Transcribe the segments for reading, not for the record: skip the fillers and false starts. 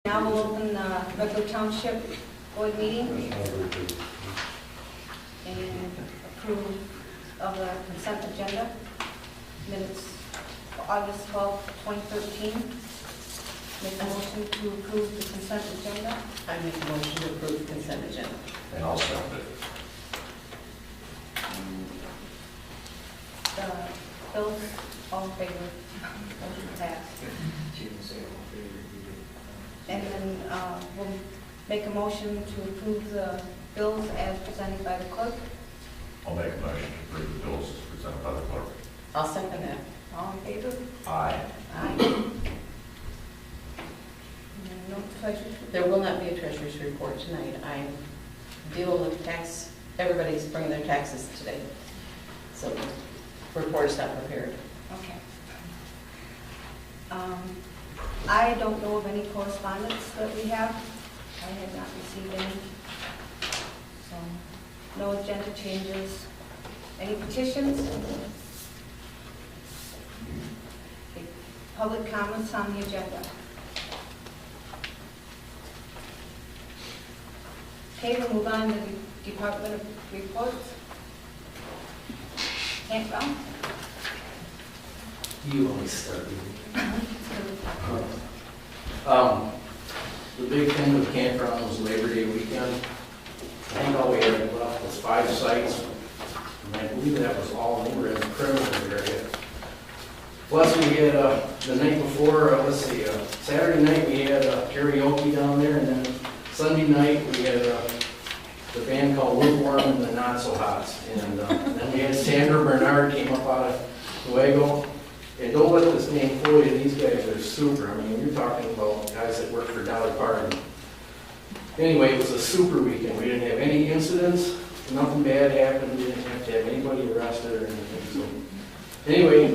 Now we'll open the regular township board meeting and approve of the consent agenda. Minutes for August 12th, 2013. Make a motion to approve the consent agenda. I make a motion to approve the consent agenda. And I'll second it. The bills, all in favor. Motion passed. And then we'll make a motion to approve the bills as presented by the clerk. I'll make a motion to approve the bills as presented by the clerk. I'll second that. All in favor? Aye. Aye. No treasurer's There will not be a treasurer's report tonight. I deal with tax, everybody's bringing their taxes today. So the report is not prepared. Okay. I don't know of any correspondence that we have. I have not received any. So, no agenda changes. Any petitions? Okay. Public comments on the agenda. Okay, we'll move on to the Department of Reports. Campground? You always start with the big thing with campground was Labor Day weekend. I think all we had left was 5 sites, and I believe that was all over in the perimeter area. Plus we had, the night before, Saturday night we had karaoke down there, and then Sunday night we had the band called Lukewarm and the Not So Hots. And then we had Sandra Bernard came up out of Newaygo. And don't let this name fool you, these guys are super. I mean, you're talking about guys that work for Dolly Parton. Anyway, it was a super weekend. We didn't have any incidents, nothing bad happened, we didn't have to have anybody arrested or anything. So anyway,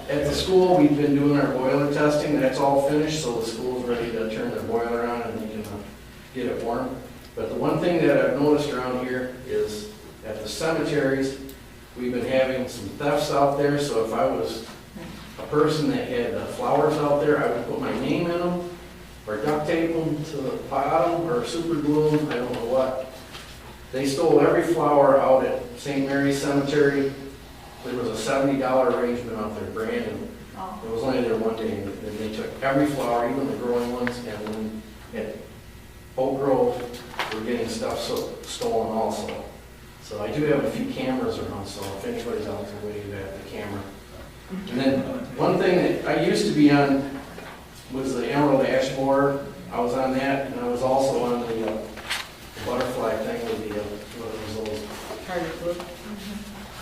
at the school, we've been doing our boiler testing. That's all finished, so the school's ready to turn their boiler on and they can get it warm. But the one thing that I've noticed around here is at the cemeteries, we've been having some thefts out there. So if I was a person that had flowers out there, I would put my name in them, or duct tape them to the bottom, or super glue them, I don't know what. They stole every flower out at St. Mary's Cemetery. There was a $70 arrangement out there, brand new. Oh. It was only there one day, and they took every flower, even the growing ones, and then at Oak Grove, we're getting stuff stolen also. So I do have a few cameras around, so if anybody's out there waiting to have the camera. And then one thing that I used to be on was the Emerald Ash Borer. I was on that, and I was also on the butterfly thing with the, what was those? Target group.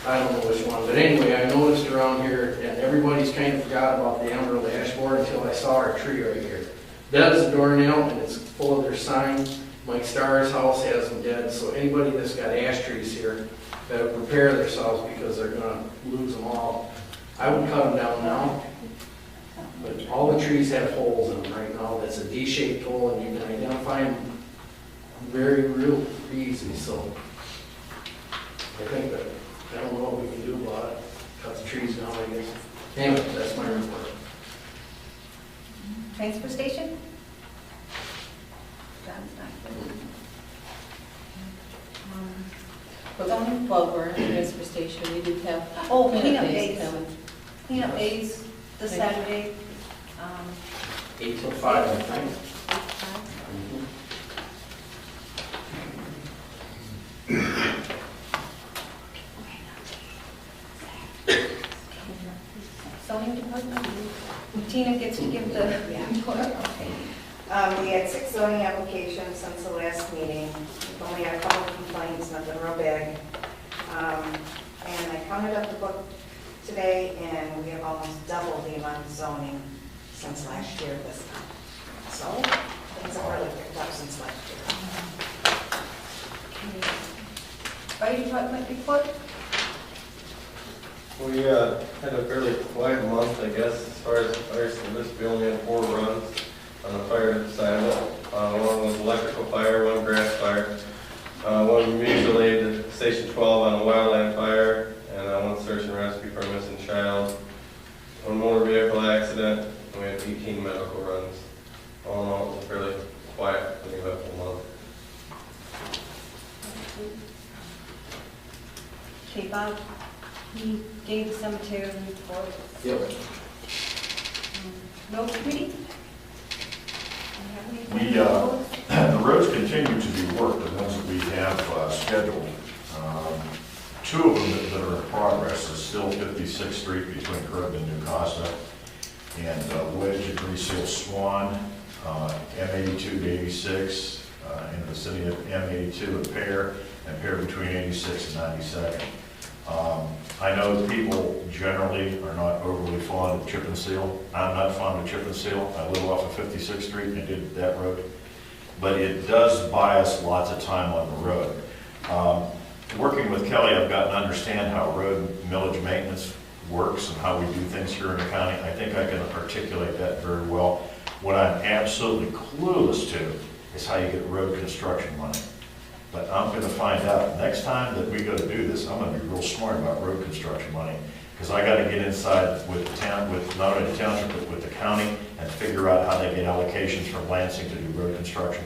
I don't know which one, but anyway, I noticed around here, and everybody's kind of forgot about the Emerald Ash Borer until I saw our tree right here. That is a doornail, and it's full of their sign. Mike Starr's house has them dead, so anybody that's got ash trees here better prepare themselves because they're gonna lose them all. I would cut them down now, but all the trees have holes in them right now. That's a D-shaped hole, and you can identify them real easy, so I think that, I don't know what we can do about it. Cut the trees down, I guess. Anyway, that's my report. Transfer station? John's not here. Well, we're at the transfer station. We do have. Oh, cleanup days. coming. Cleanup days this Saturday. 8 till 5, I think. Zoning department, Tina gets to give the report. Okay. We had 6 zoning applications since the last meeting. We've only had a couple of complaints, nothing real big. And I counted up the book today, and we have almost double the amount of zoning since last year this time. So things have really picked up since last year. Fire department report? We had a fairly quiet month, I guess, as far as fire service. We only had 4 runs on the fire side of it. One was electrical fire, 1 grass fire, 1 mutual aid to Station 12 on a wildland fire, and 1 search and rescue for a missing child, 1 motor vehicle accident, and we had 18 medical runs. All in all, it was a fairly Bob, he gave the cemetery report. Yep. Road committee? We, the roads continue to be worked, the ones that we have scheduled. Two of them that are in progress is still 56th Street between Croton and New Costa, and Wedge and Reseal Swan, M82 to 86, in the vicinity of M82 and Pear between 86 and 92nd. I know people generally are not overly fond of chip and seal. I'm not fond of chip and seal. I live off of 56th Street and I did that road. But it does buy us lots of time on the road. Working with Kelly, I've gotten to understand how road millage maintenance works and how we do things here in the county. I think I can articulate that very well. What I'm absolutely clueless to is how you get road construction money. But I'm going to find out. Next time that we go to do this, I'm going to be real smart about road construction money, because I got to get inside with the town, with not only the township, but with the county, and figure out how they get allocations from Lansing to do road construction.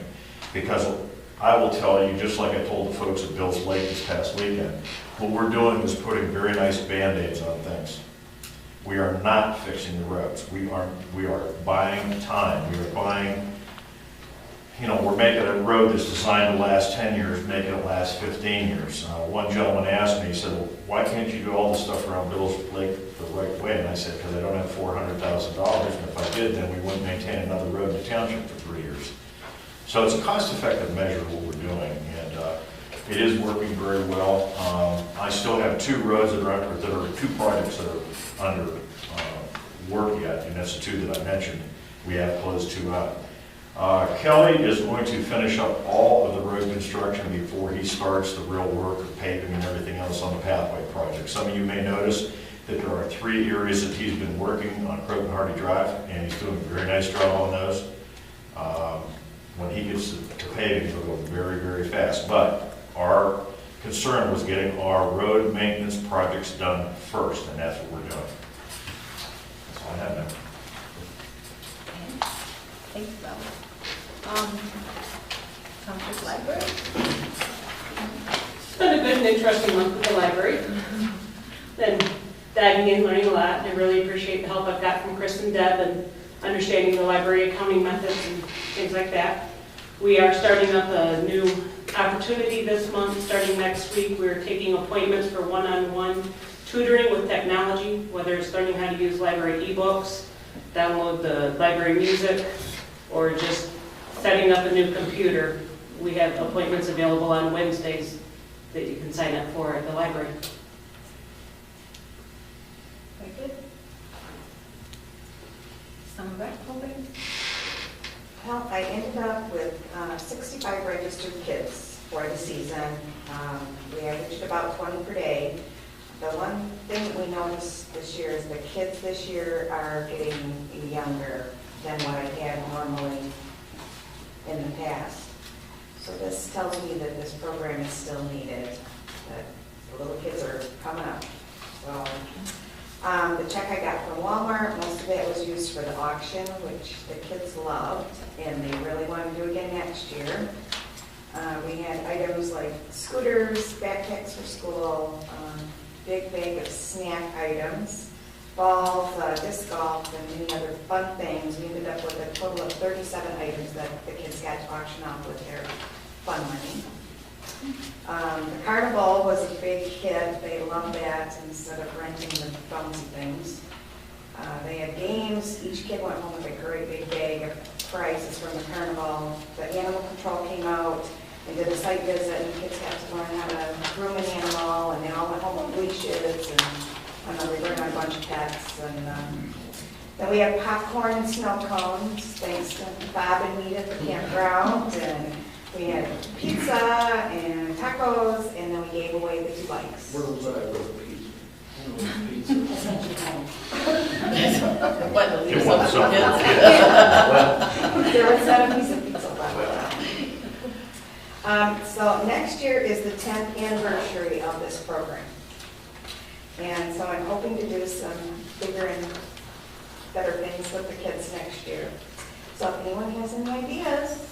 Because I will tell you, just like I told the folks at Bill's Lake this past weekend, what we're doing is putting very nice Band-Aids on things. We are not fixing the roads. We are buying time. We are buying, you know, we're making a road that's designed to last 10 years, making it last 15 years. One gentleman asked me, he said, well, why can't you do all this stuff around Bill's Lake the right way? And I said, because I don't have $400,000, and if I did, then we wouldn't maintain another road in the township for 3 years. So it's a cost-effective measure of what we're doing, and it is working very well. I still have two roads that are two projects that are under work yet, and that's the two that I mentioned. We have closed two out. Kelly is going to finish up all of the road construction before he starts the real work of paving and everything else on the pathway project. Some of you may notice that there are 3 areas that he's been working on Croton Hardy Drive, and he's doing a very nice job on those. When he gets to paving, it'll go very, very fast. But our concern was getting our road maintenance projects done first, and that's what we're doing. That's all I have now. Thanks, Bob. Conference library? It's been a good and interesting month with the library. Been diving in, learning a lot, and I really appreciate the help I've got from Chris and Deb and understanding the library accounting methods and things like that. We are starting up a new opportunity this month. Starting next week, we're taking appointments for one-on-one tutoring with technology, whether it's learning how to use library ebooks, download the library music, or just setting up a new computer. We have appointments available on Wednesdays that you can sign up for at the library. Very good. Summer rec program? Well, I ended up with 65 registered kids for the season. We averaged about 20 per day. The one thing that we noticed this year is the kids this year are getting younger than what I had normally in the past. So this tells me that this program is still needed, that the little kids are coming up. So the check I got from Walmart, most of it was used for the auction, which the kids loved, and they really want to do again next year. We had items like scooters, backpacks for school, big bag of snack items, balls, disc golf, and many other fun things. We ended up with a total of 37 items that the kids got to auction off with their fun money. The carnival was a big hit. They loved that instead of renting the bouncy things. They had games. Each kid went home with a great big bag of prizes from the carnival. The animal control came out and did a site visit, and the kids got to learn how to groom an animal, and they all went home with leashes, and we learned on a bunch of pets. And then we had popcorn and snow cones, thanks to Bob and me at the campground, and we had pizza and tacos, and then we gave away the 2 bikes. Where was I with pizza? What, to leave It wasn't something for something. kids? There was not a piece of pizza left. So next year is the 10th anniversary of this program. And so I'm hoping to do some bigger and better things with the kids next year. So if anyone has any ideas,